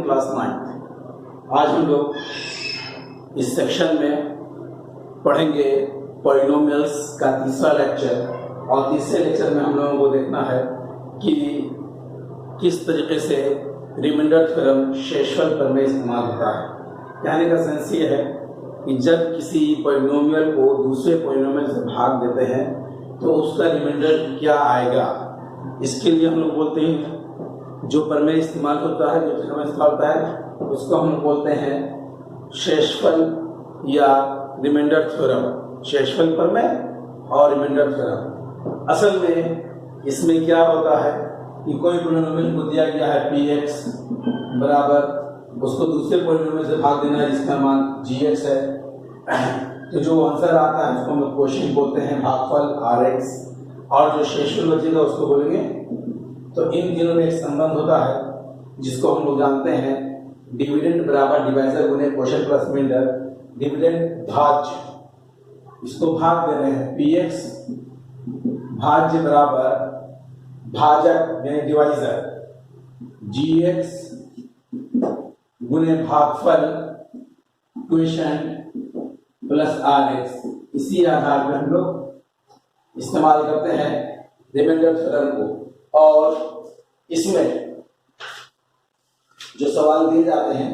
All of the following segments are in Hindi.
From class 9। आज हम लोग इस सेक्शन में पढ़ेंगे पॉलिनोमियल्स का तीसरा लेक्चर, और तीसरे लेक्चर में हम लोगों को देखना है कि किस तरीके से रिमाइंडर थ्योरम शेषफल प्रमेय में इस्तेमाल होता है। कहने का सेंस ये है कि जब किसी पॉलिनोमियल को दूसरे पॉलिनोमियल से भाग देते हैं तो उसका रिमाइंडर क्या आएगा, इसके लिए हम लोग बोलते हैं जो प्रमेय इस्तेमाल होता है, जो थ्योरम इस्तेमाल होता है उसको हम लोग बोलते हैं शेषफल या रिमाइंडर थ्योरम। शेषफल प्रमेय और रिमाइंडर थ्योरम। असल में इसमें क्या होता है कि कोई पॉलिनोमियल को दिया गया है px बराबर, उसको दूसरे पॉलिनोमियल से भाग देना है जिसका मान gx है, तो जो आंसर आता है उसको हम क्वोशिएंट बोलते हैं, भागफल rx, और जो शेषफल बचेगा उसको बोलेंगे। तो इन तीनों में एक संबंध होता है जिसको हम लोग जानते हैं डिविडेंड बराबर डिवाइजर गुने क्वोशिएंट प्लस रिमाइंडर। डिविडेंड भाज्य, इसको भाग दे रहे हैं px भाज्य बराबर भाजक यानी डिवाइजर gx गुने भागफल क्वोशिएंट प्लस rx। इसी आधार पर हम लोग इस्तेमाल करते हैं रिमाइंडर थ्योरम को। और इसमें जो सवाल दिए जाते हैं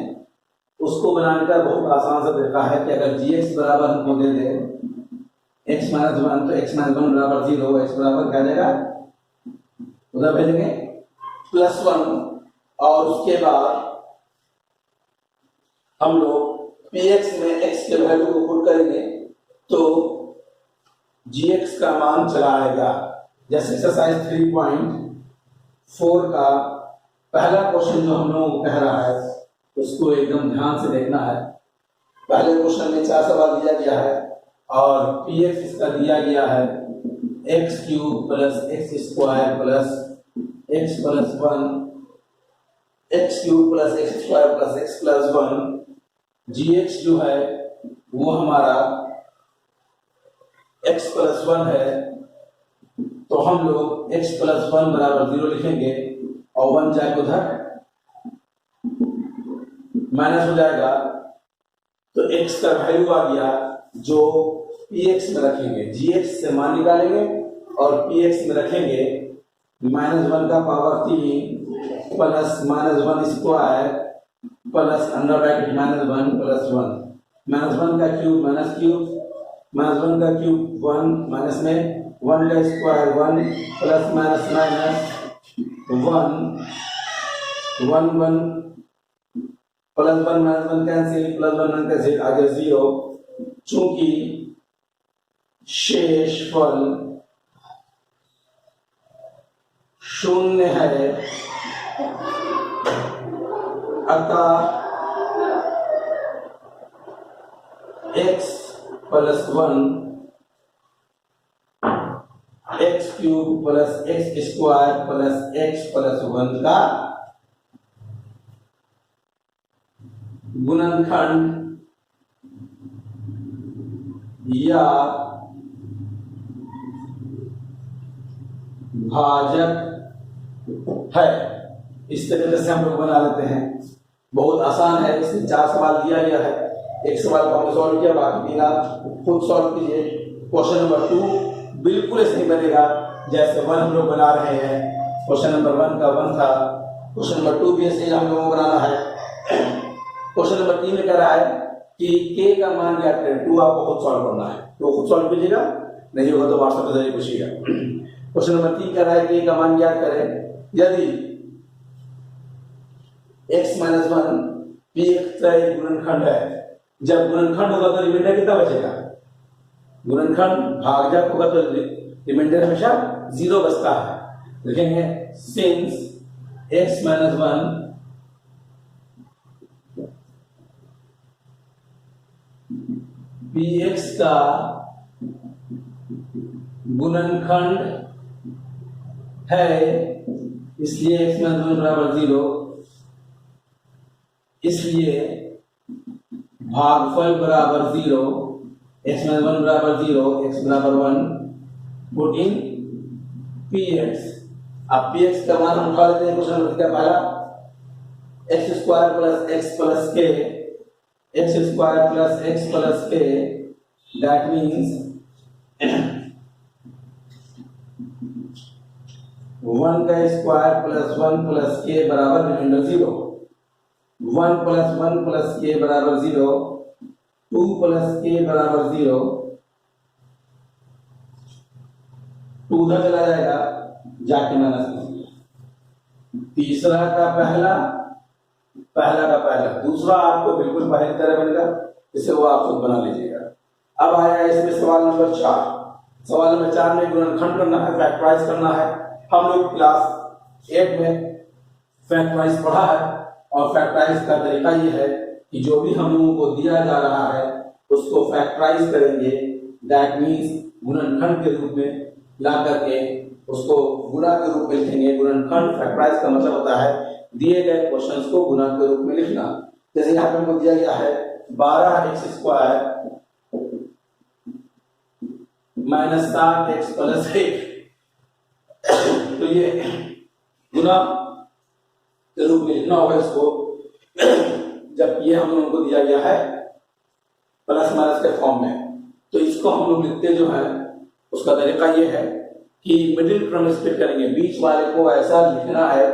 उसको बनाने का बहुत आसान सा तरीका है कि अगर gx बराबर हमको दे दे x माइनस 1 तो x माइनस 1 बराबर 0, x बराबर क्या जाएगा उधर भेजेंगे प्लस 1, और उसके बाद हम लोग px में x के वैल्यू को पुट करेंगे तो gx का मान चला आएगा। जैसे एक्सरसाइज 3.4 का पहला क्वेश्चन जो हम लोगों को कह रहा है उसको एकदम ध्यान से देखना है। पहले क्वेश्चन में 4 सवाल दिया गया है और px इसका दिया गया है x cube plus x square plus x plus 1, x cube plus x square plus x plus 1। gx जो है वो हमारा x प्लस 1 है, तो हम लोग x प्लस 1 बराबर 0 लिखेंगे और 1 जाएगा उधर माइनस हो जाएगा, तो x का वैल्यू आ गया जो px में रखेंगे। gx से मान निकालेंगे और px में रखेंगे -1 का power 3 plus -1 square plus under bracket -1 plus 1, -1 का क्यूब माइनस क्यूब, -1 का क्यूब 1, माइनस में 1 का square 1 plus minus minus 1 1 plus 1 minus 1 cancel, plus 1 cancel, आगे 0। चूंकि शेषफल शून्य है अतः x plus 1 x cube plus x square plus x plus 1 का गुणनखंड या भाजक है। इस तरीके से हम लोग बना लेते हैं। बहुत आसान है। इसमें 4 सवाल दिया गया है, एक सवाल को हमने सॉल्व किया, बाकी 3 आप खुद सॉल्व कीजिए। क्वेश्चन नंबर 2 बिल्कुल ऐसे ही बनेगा जैसे 1 हम लोग बना रहे हैं। क्वेश्चन नंबर 1 का 1 था, क्वेश्चन नंबर 2 भी ऐसे ही हम लोगों को बनाना है। क्वेश्चन नंबर 3 में कह रहा है कि k का मान ज्ञात करें। 2 आपको खुद सॉल्व करना है, तो खुद सॉल्व कीजिएगा, नहीं होगा तो व्हाट्सएप पे जरिए पूछिएगा। क्वेश्चन नंबर 3 कह रहा है k का मान ज्ञात करें यदि x माइनस 1 px का एक गुणनखंड है। जब गुणनखंड होगा तो रिमाइंडर कितना बचेगा, गुणनखंड भाजक होगा तो रिमाइंडर हमेशा 0 बचता है। लिखेंगे सिंस x माइनस 1 px का गुणनखंड है, इसलिए x माइनस 1 बराबर 0, इसलिए भागफल बराबर 0, x माइनस 1 बराबर 0, x बराबर 1, पुट इन px। अब px का मान हम उठा लेते हैं क्वेश्चन नंबर का पहला X square plus X plus K, X square plus X plus K, that means 1 का स्क्वायर प्लस 1 प्लस के बराबर रिमाइंडर 0, 1 प्लस 1 प्लस के बराबर 0, 2 प्लस के बराबर 0, 2 उधर चला जाएगा जाके माइनस कीजिए। तीसरा का पहला, पहला का पहला, दूसरा आपको बिल्कुल पहले की तरह बनेगा, इसे वो आप खुद बना लीजिएगा। अब आया इसमें सवाल नंबर 4। सवाल नंबर 4 में गुणनखंड करना है, फैक्टराइज करना है। हम लोग क्लास 8 में फैक्टराइज पढ़ा है और फैक्टराइज का तरीका ये है कि जो भी हम लोगों को दिया जा रहा है उसको फैक्टराइज करेंगे, दैट मीन्स गुणनखंड के रूप में ला करके उसको गुणा के रूप में लिखेंगे। गुणनखंड फैक्टराइज का मतलब होता है दिए गए क्वेश्चंस को गुणा के रूप में लिखना। जैसे यहाँ पे हमको दिया गया है 12x square minus 7x plus 1, तो ये गुणा के रूप में लिखना होगा इसको, जब ये हम लोगों को दिया गया है प्लस माइनस के फॉर्म में। तो इसको हम लोग लिखते जो है उसका तरीका ये है कि मिडिल टर्म स्प्लिट करेंगे, बीच वाले को ऐसा लिखना है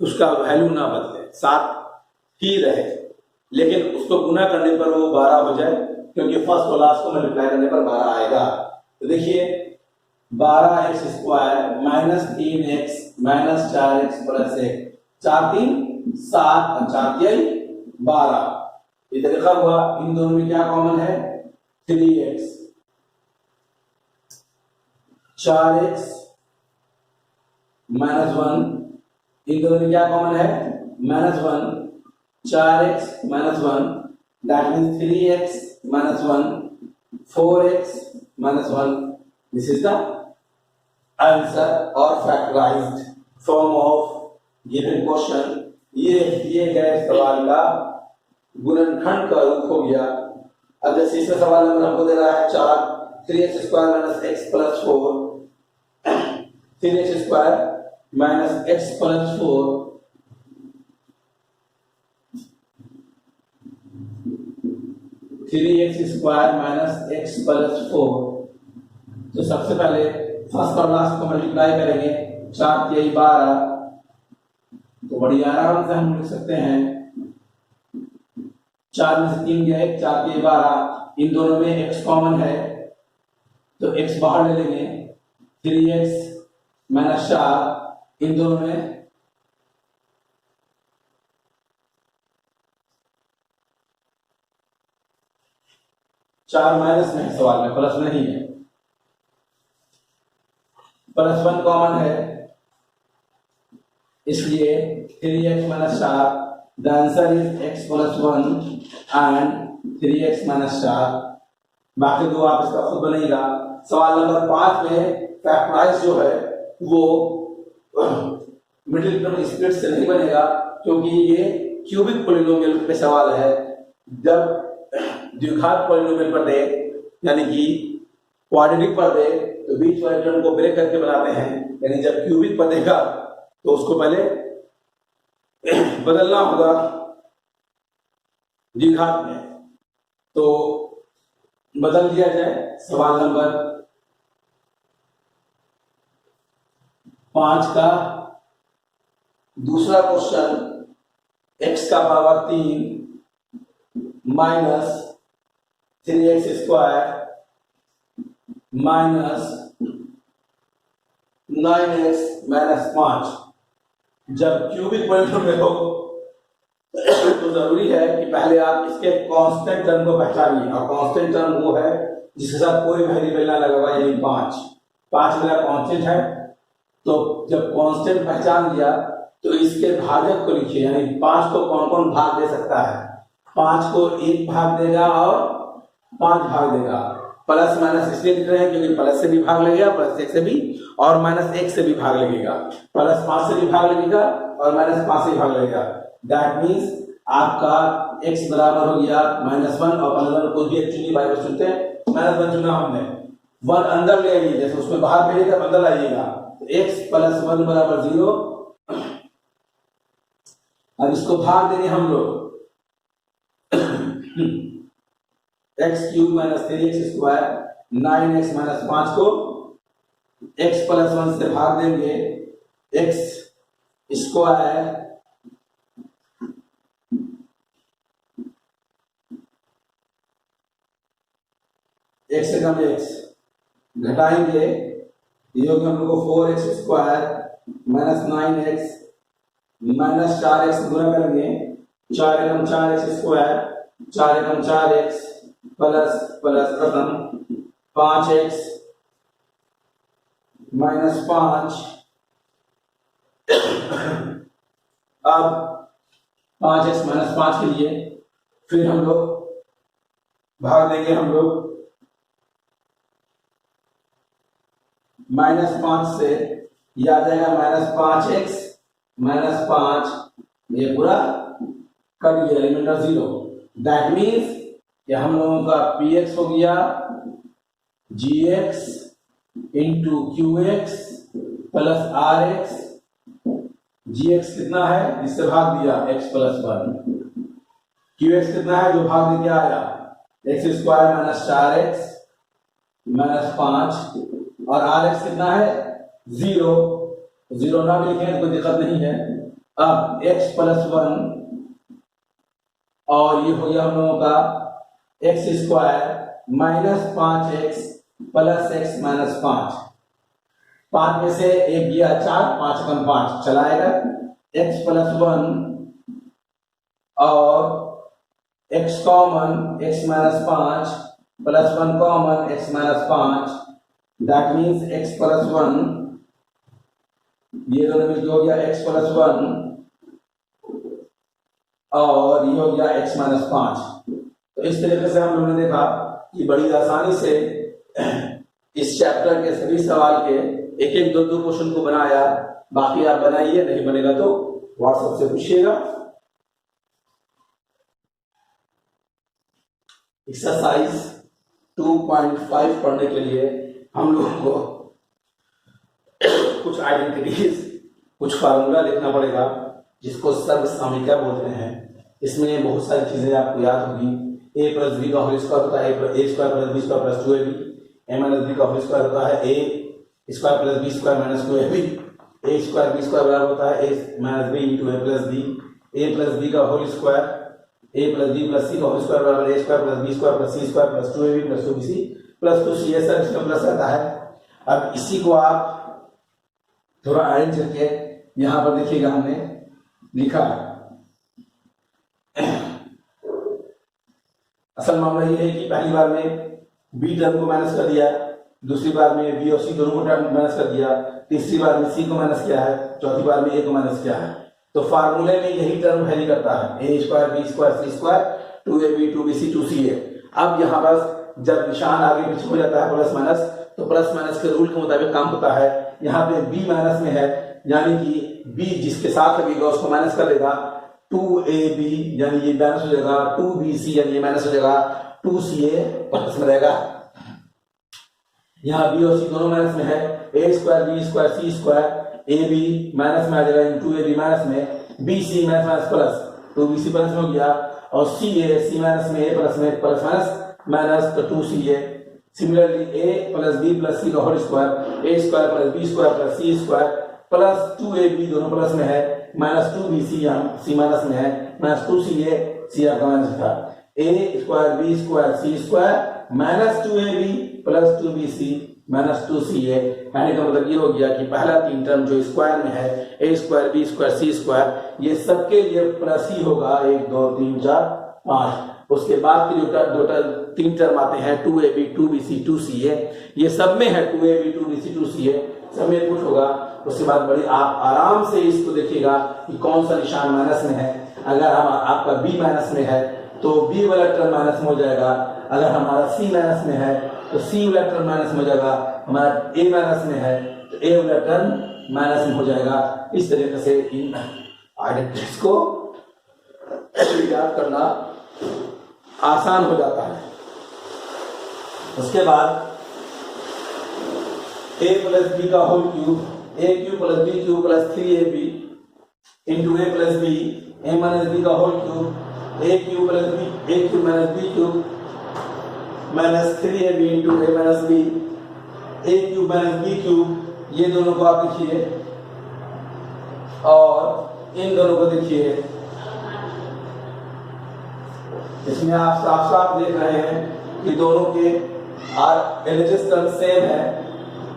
उसका वैल्यू ना बदले, 7 ही रहे, लेकिन उसको गुना करने पर वो 12 हो जाए, क्योंकि फर्स्ट और लास्ट को मल्टीप्लाई करने पर 12 आएगा। तो देखिए 12x square minus 3x minus 4x plus 1, 4 3 7 और 4 12, ये तरीका हुआ। इन दोनों में क्या कॉमन है? 3x, 4x माइनस 1, इन दोनों में क्या कॉमन है? -1, 4x minus 1, that means 3x minus 1, 4x minus 1। This is the answer और factorised form of given question. ये दिए गए सवाल का गुणनखंड का रूप हो गया। अब जैसे इसमें सवाल नंबर हमको दे रहा है 4, 3x square minus x plus 4, 3x square minus x plus 4, three x square minus x plus 4। तो सबसे पहले फर्स्ट और लास्ट को मल्टीप्लाई करेंगे, 4 3 12, तो बड़ी आराम से हम लिख सकते हैं 4 में से 3 गया 1, 4 3 12, इन दोनों में x कॉमन है तो x बाहर ले लेंगे, 3x माइनस 4, इन दोनों में चार माइनस में सवाल में प्लस नहीं है, प्लस 1 कॉमन है, इसलिए 3x minus 4, the answer is x plus 1 and 3x minus 4। बाकी दो आप इसका खुद बनाइएगा। सवाल नंबर 5 में फैक्टराइज जो है वो मिडिल टर्म स्प्लिट से नहीं बनेगा, क्योंकि ये क्यूबिक पॉलिनोमियल पे सवाल है। जब द्विघात पॉलिनोमियल पर दे, यानी कि क्वाड्रेटिक पर दे, तो बीच वाले टर्म को ब्रेक करके बनाते हैं, यानी जब क्यूबिक पर देगा तो उसको पहले बदलना होगा द्विघात में। तो बदल दिया जाए। सवाल नंबर 5 का दूसरा क्वेश्चन, x का power 3 minus 3x square minus 9x minus 5 जब क्यूबिक पॉलिनोमियल में हो तो जरूरी है कि पहले आप इसके कांस्टेंट टर्म को पहचानिए, और कांस्टेंट टर्म वो है जिसके साथ कोई वेरिएबल ना लगा हुआ, यानी 5 मेरा कांस्टेंट है। तो जब कांस्टेंट पहचान लिया तो इसके भाजक को लिखिए, यानी 5 को कौन कौन भाग दे सकता है? 5 को 1 भाग देगा और 5 भाग देगा। प्लस माइनस इसलिए लिख रहे हैं क्योंकि प्लस से भी भाग लगेगा, प्लस 1 से भी, और माइनस 1 से भी भाग लगेगा। प्लस 5 से भी भाग लगेगा और माइनस 5 से भी भाग लगेगा। दैट मीन्स आपका x बराबर हो गया -1, और प्लस कुछ भी एक्चुअली बाई बस चुनते हैं, -1 चुना हमने, 1 अंदर ले आइए, जैसे उसमें बाहर भेजिएगा अंदर लाइएगा, x प्लस 1 बराबर 0, अब इसको भाग देंगे हम लोग x cube minus 3x square 9x minus 5 को x प्लस 1 से भाग देंगे x स्क्वायर x से कम x घटाएंगे, ये होगा हम लोग को 4x square minus 9x minus 4x गुना करेंगे, 4 एकम 4x स्क्वायर 4 एकम 4x प्लस प्लस खत्म 5x माइनस 5। अब 5x माइनस 5 के लिए फिर हम लोग भाग देंगे, हम लोग माइनस 5 से याद आएगा माइनस 5x माइनस 5, ये पूरा कर दिया एलिमेंट 0। दैट मीन्स कि हम लोगों का px हो गया gx into qx plus rx। gx कितना है जिससे भाग दिया x प्लस 1, qx कितना है जो भाग दे क्या आया x square minus 4x minus 5, और rx कितना है 0, 0 ना भी लिखें तो कोई दिक्कत नहीं है। अब x प्लस 1 और ये हो गया हम लोगों का x square minus 5x plus x minus 5, 5 में से एक गया 4, 5 कम 5 चलाएगा, x प्लस 1 और x common x minus 5 plus 1 common x minus 5, that means x plus 1, ये दोनों मिलकर हो गया x प्लस 1 और ये हो गया x माइनस 5। तो इस तरीके से हम लोगों ने देखा कि बड़ी आसानी से इस चैप्टर के सभी सवाल के एक एक दो दो क्वेश्चन को बनाया। बाकी आप बनाइए, नहीं बनेगा तो व्हाट्सएप से पूछिएगा। एक्सरसाइज 2.5 पढ़ने के लिए हम लोगों को कुछ आइडेंटिटीज, कुछ फार्मूला लिखना पड़ेगा जिसको सर्वसामान्यिका बोलते हैं। इसमें बहुत सारी चीजें आपको याद होगी। a प्लस बी का होल स्क्वायर होता है a square plus B square plus 2ab, a minus B का होल स्क्वायर होता है a square plus B square minus 2ab, a square B square बराबर होता है a minus B into a plus B का whole square, a plus B plus C का होल स्क्वायर बराबर a square plus B square plus C square plus 2ab plus 2bc plus 2c, ये सब इसमें प्लस रहता है। अब इसी को आप थोड़ा अरेंज करके यहां पर देखिएगा, हमने लिखा असल मामला ये है कि पहली बार में बी टर्म को माइनस कर दिया, दूसरी बार में बी और सी दोनों को टर्म माइनस कर दिया, तीसरी बार में सी को माइनस किया है, चौथी बार में ए को माइनस किया है। तो फार्मूले में यही टर्म वैरी करता है, ए square B square C square 2ab 2bc 2ca। अब यहाँ पर जब निशान आगे पीछे हो जाता है प्लस माइनस, तो प्लस माइनस के रूल के मुताबिक काम होता है। यहाँ पे बी माइनस में है, यानी कि बी जिसके साथ लगेगा उसको माइनस कर देगा, 2ab यानी ये माइनस हो जाएगा, 2bc यानी ये माइनस हो जाएगा, 2ca प्लस में रहेगा। यहाँ बी और सी दोनों माइनस में है, a square B square C square ab minus में आ जाएगा, 2ab माइनस में, bc minus minus plus 2bc plus में हो गया, और ca c माइनस में a प्लस में प्लस माइनस माइनस तो 2ca। Similarly a plus b plus c का whole square, a square plus b square plus c square plus 2ab दोनों प्लस में है, माइनस 2bc यहाँ c माइनस में है, माइनस 2ca c आपका माइनस था, a square b square c square minus 2ab plus 2bc minus 2ca। कहने का मतलब ये हो गया कि पहला तीन टर्म जो स्क्वायर में है, a square b square c square, ये सबके लिए प्लस ही होगा, 1 2 3 4 5। उसके बाद के जो तीन टर्म आते हैं 2ab 2bc 2ca, ये सब में है 2ab 2bc 2ca, सब में पुट होगा। उसके बाद बड़ी आप आराम से इसको देखिएगा कि कौन सा निशान माइनस में है। अगर हम आपका b माइनस में है तो b वाला टर्म माइनस में हो जाएगा, अगर हमारा c माइनस में है तो c वाला टर्म माइनस में हो जाएगा, हमारा a माइनस में है तो a वाला टर्म माइनस में हो जाएगा। इस तरीके से इन आइडेंटिटीज को याद करना आसान हो जाता है। उसके बाद a प्लस बी का whole cube, a cube plus b cube plus 3ab into A plus B, A minus B का whole cube, A cube plus B, A cube minus B cube minus 3ab into A minus B, A cube minus B cube, ये दोनों को आप लिखिए और इन दोनों को देखिए। इसमें आप साफ साफ देख रहे हैं कि दोनों के एलएचएस टर्म सेम है,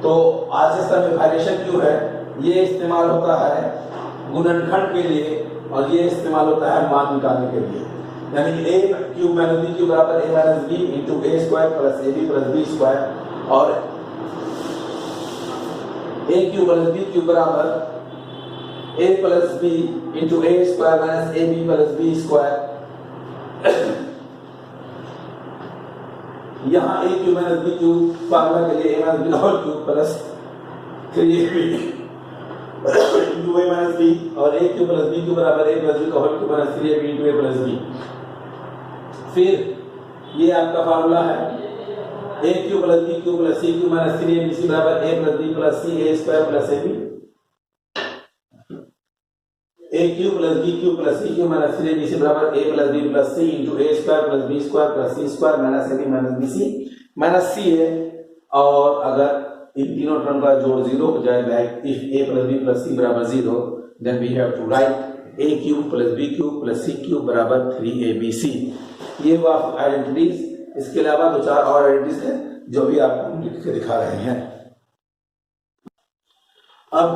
तो आरएचएस टर्म में वाइब्रेशन क्यों है, ये इस्तेमाल होता है गुणनखंड के लिए और ये इस्तेमाल होता है मान निकालने के लिए। यानी कि A cube minus B cube बराबर A minus B into A square plus A B plus B square, और A cube plus B cube बराबर A plus B into A square minus A B plus B square. यहाँ A cube minus B cube formula के लिए A minus B whole cube plus 3ab into A minus B, और A cube plus B cube बराबर ए प्लस बी का whole cube plus 3ab into A plus B. फिर ये आपका फार्मूला है A cube plus B cube plus C cube minus 3abc बराबर A plus B plus C A square plus ab। A cube plus B cube plus C cube minus 3abc बराबर A plus B plus C into A square plus B square plus C square minus ab minus bc minus C है। और अगर इन तीनों टर्म का जोड़ 0 हो जाए, like if A plus B plus C बराबर 0, then we have to write A cube plus B cube plus C cube बराबर 3abc। ये हुआ आइडेंटिटीज। इसके अलावा दो चार और आइडेंटिटीज है जो भी आपको लिख के दिखा रहे हैं। अब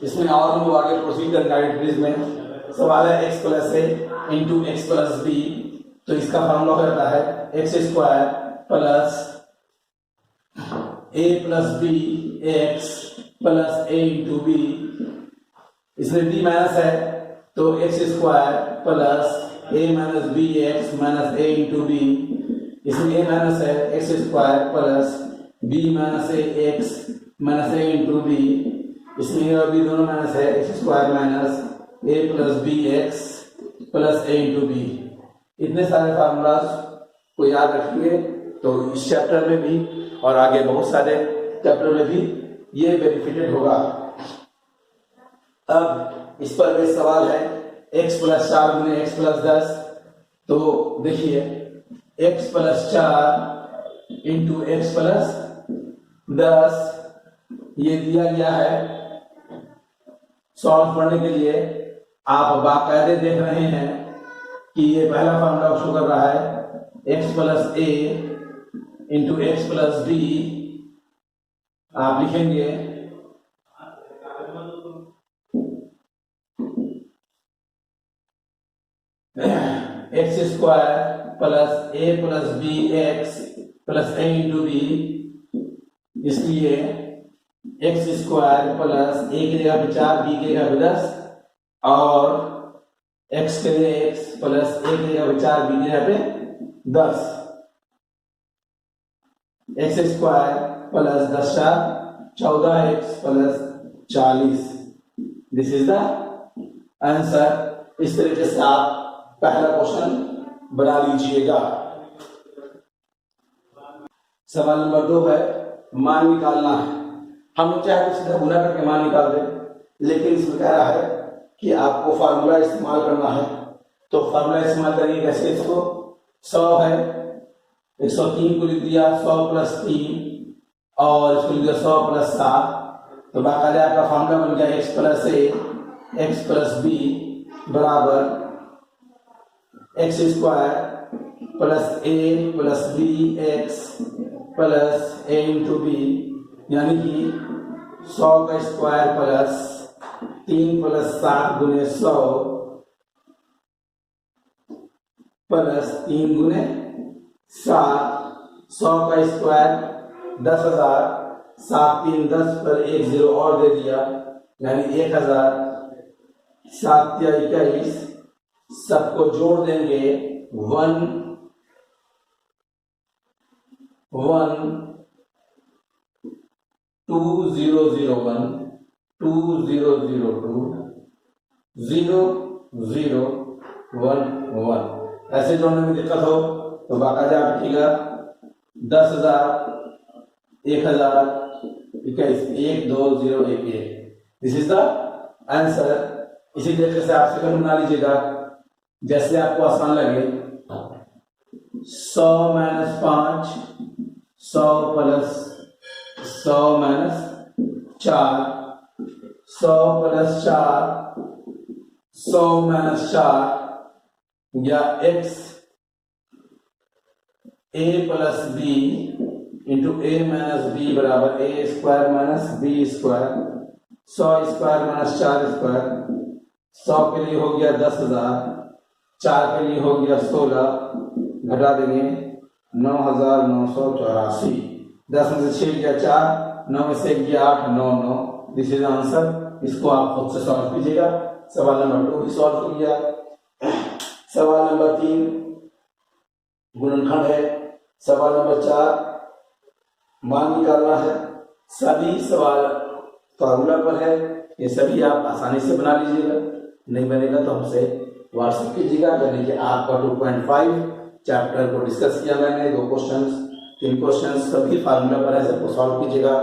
इसमें और हम लोग आगे प्रोसीड करेंगे। आइडेंटिटीज में सवाल है x plus A into X plus B, तो इसका फॉर्मूला रहता है X square plus A plus B X plus A into B. इसमें b माइनस है तो X square plus A minus B X minus A into B. इसमें a माइनस है X square plus B minus A X minus A into B. इसमें और बी दोनों माइनस है, X square minus A plus B X plus A into B. इतने सारे फार्मूलाज को याद रखिए तो इस चैप्टर में भी और आगे बहुत सारे चैप्टर में भी ये बेनिफिटेड होगा। अब इस पर भी सवाल है x प्लस 4 गुने एक्स प्लस 10, तो देखिए x plus 4 into X plus 10 ये दिया गया है। सॉल्व करने के लिए आप बाकायदे देख रहे हैं कि ये पहला फॉर्मूला शो कर रहा है x plus A into X plus B. आप लिखेंगे x square plus A plus B X plus A into B. इसलिए एक्स स्क्वायर प्लस ए की जगह पे 4, बी की जगह पे 10 और एक्स के लिए एक्स प्लस ए की जगह पे 4, बी की जगह पे 10। X square plus 10 4 14x plus 40। This is the answer. इस तरीके से आप पहला क्वेश्चन बना लीजिएगा। सवाल नंबर 2 है मान निकालना है। हम लोग चाहे तो सीधा गुना करके मान निकाल दें, लेकिन इसमें कह रहा है कि आपको फार्मूला इस्तेमाल करना है। तो फार्मूला इस्तेमाल करेंगे कैसे? इसको 100 है 103 को लिख दिया 100 प्लस 3 और इसको लिख दिया 100 प्लस 7। तो बाकायदा आपका फार्मूला बन गया एक्स प्लस ए एक्स प्लस बी बराबर x square plus A plus B X plus A into B, यानी कि 100 का स्क्वायर प्लस 3 प्लस 7 गुने 100 प्लस 3 गुने 7। 100 का स्क्वायर 10,000, 7 3 10 पर 1 0 और दे दिया यानी 1000। 7 या 21 सबको जोड़ देंगे 1 1 2001 2002 0011। ऐसे जोड़ने में दिक्कत हो तो बाकायदा आप लिखिएगा 10,000 1000 21 1 2 0 1 1। दिस इज द आंसर इसी तरीके से आप सेकंड बना लीजिएगा, जैसे आपको आसान लगे। 100 - 5, 100 + 100 - 4, 100 + 4, 100 - 4 या x a + b into a - b बराबर a² - b², 100² - 4², 100 के लिए हो गया 10,000, 4 के लिए हो गया 16, घटा देंगे 9,984। 10 में से 6 गया 4, 9 में से 1 गया 8, 9 9। This is answer. इसको आप खुद से सॉल्व कीजिएगा। सवाल नंबर 2 भी सॉल्व किया। सवाल नंबर 3 गुणनखंड है। सवाल नंबर 4 मान निकालना है। सभी सवाल फॉर्मूला पर है, ये सभी आप आसानी से बना लीजिएगा। नहीं बनेगा तो हमसे व्हाट्सएप कीजिएगा। यानी कि आपका 2.5 चैप्टर को डिस्कस किया मैंने, 2 क्वेश्चन 3 क्वेश्चन सभी फार्मूला पर है, सबको सॉल्व कीजिएगा।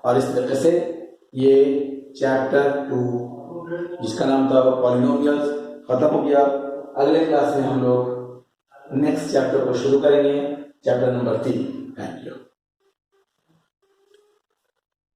और इस तरीके से ये चैप्टर 2 जिसका नाम था पॉलिनोमियल्स खत्म हो गया। अगले क्लास में हम लोग नेक्स्ट चैप्टर को शुरू करेंगे, चैप्टर नंबर 3।